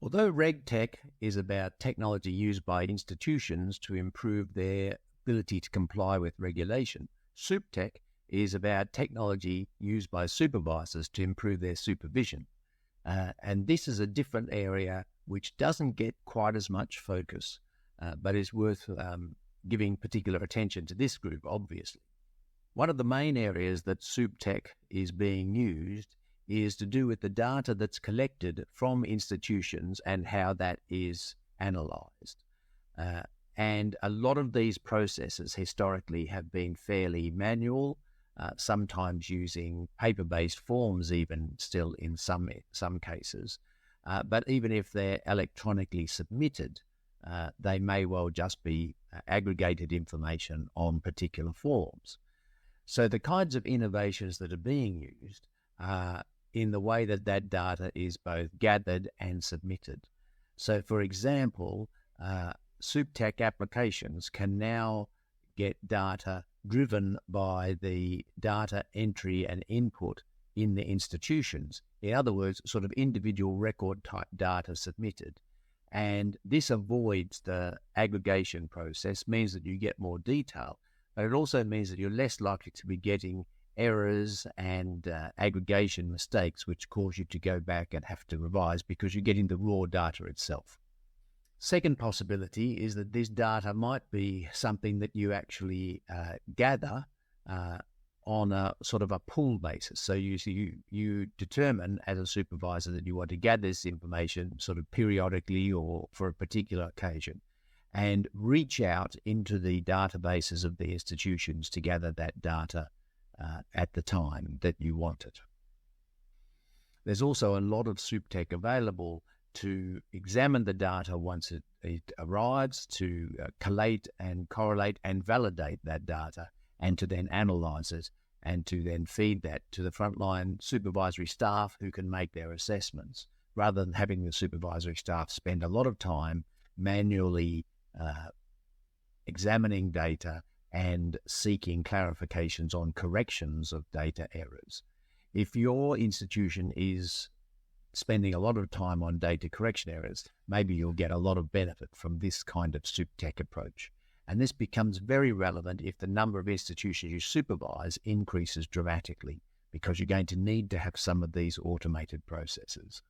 Although RegTech is about technology used by institutions to improve their ability to comply with regulation, SupTech is about technology used by supervisors to improve their supervision. And this is a different area which doesn't get quite as much focus, but is worth giving particular attention to this group, obviously. One of the main areas that SupTech is being used is to do with the data that's collected from institutions and how that is analysed. And a lot of these processes historically have been fairly manual, sometimes using paper-based forms even still in some cases. But even if they're electronically submitted, they may well just be aggregated information on particular forms. So the kinds of innovations that are being used are in the way that that data is both gathered and submitted. So, for example, SupTech applications can now get data driven by the data entry and input in the institutions. In other words, sort of individual record type data submitted. And this avoids the aggregation process, means that you get more detail, but it also means that you're less likely to be getting errors and aggregation mistakes, which cause you to go back and have to revise because you're getting the raw data itself. Second possibility is that this data might be something that you actually gather on a sort of a pool basis. So you determine as a supervisor that you want to gather this information sort of periodically or for a particular occasion, and reach out into the databases of the institutions to gather that data at the time that you want it. There's also a lot of SupTech available to examine the data once it arrives, to collate and correlate and validate that data, and to then analyze it and to then feed that to the frontline supervisory staff who can make their assessments, rather than having the supervisory staff spend a lot of time manually examining data and seeking clarifications on corrections of data errors. If your institution is spending a lot of time on data correction errors, maybe you'll get a lot of benefit from this kind of SupTech approach. And this becomes very relevant if the number of institutions you supervise increases dramatically, because you're going to need to have some of these automated processes.